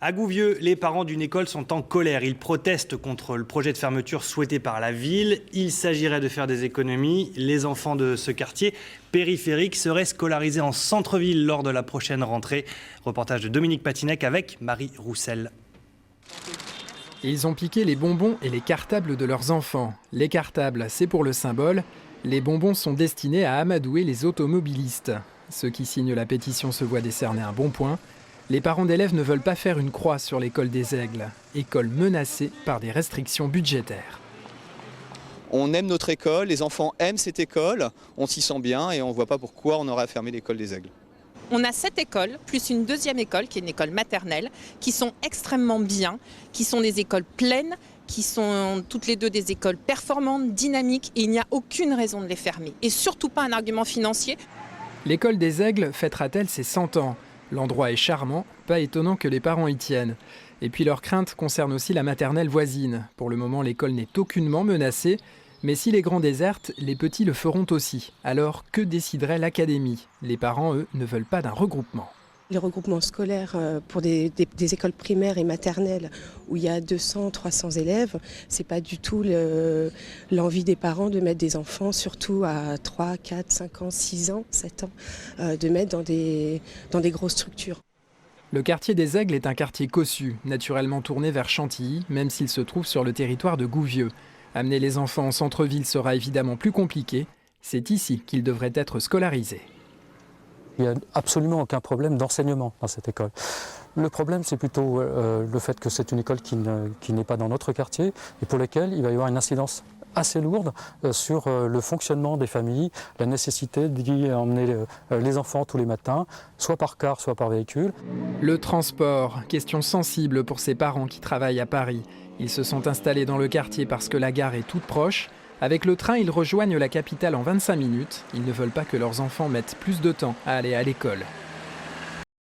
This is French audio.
À Gouvieux, les parents d'une école sont en colère. Ils protestent contre le projet de fermeture souhaité par la ville. Il s'agirait de faire des économies. Les enfants de ce quartier périphérique seraient scolarisés en centre-ville lors de la prochaine rentrée. Reportage de Dominique Patinec avec Marie Roussel. Ils ont piqué les bonbons et les cartables de leurs enfants. Les cartables, c'est pour le symbole. Les bonbons sont destinés à amadouer les automobilistes. Ceux qui signent la pétition se voient décerner un bon point. Les parents d'élèves ne veulent pas faire une croix sur l'école des Aigles, école menacée par des restrictions budgétaires. On aime notre école, les enfants aiment cette école, on s'y sent bien et on ne voit pas pourquoi on aurait à fermer l'école des Aigles. On a 7 écoles, plus une deuxième école qui est une école maternelle, qui sont extrêmement bien, qui sont des écoles pleines, qui sont toutes les deux des écoles performantes, dynamiques, et il n'y a aucune raison de les fermer. Et surtout pas un argument financier. L'école des Aigles fêtera-t-elle ses 100 ans ? L'endroit est charmant, pas étonnant que les parents y tiennent. Et puis leur crainte concerne aussi la maternelle voisine. Pour le moment, l'école n'est aucunement menacée. Mais si les grands désertent, les petits le feront aussi. Alors que déciderait l'académie ? Les parents, eux, ne veulent pas d'un regroupement. Les regroupements scolaires pour des écoles primaires et maternelles où il y a 200, 300 élèves, c'est pas du tout l'envie des parents de mettre des enfants, surtout à 3, 4, 5 ans, 6 ans, 7 ans, de mettre dans des grosses structures. Le quartier des Aigles est un quartier cossu, naturellement tourné vers Chantilly, même s'il se trouve sur le territoire de Gouvieux. Amener les enfants en centre-ville sera évidemment plus compliqué. C'est ici qu'ils devraient être scolarisés. Il n'y a absolument aucun problème d'enseignement dans cette école. Le problème, c'est plutôt le fait que c'est une école qui n'est pas dans notre quartier et pour laquelle il va y avoir une incidence assez lourde sur le fonctionnement des familles, la nécessité d'y emmener les enfants tous les matins, soit par car, soit par véhicule. Le transport, question sensible pour ces parents qui travaillent à Paris. Ils se sont installés dans le quartier parce que la gare est toute proche. Avec le train, ils rejoignent la capitale en 25 minutes. Ils ne veulent pas que leurs enfants mettent plus de temps à aller à l'école.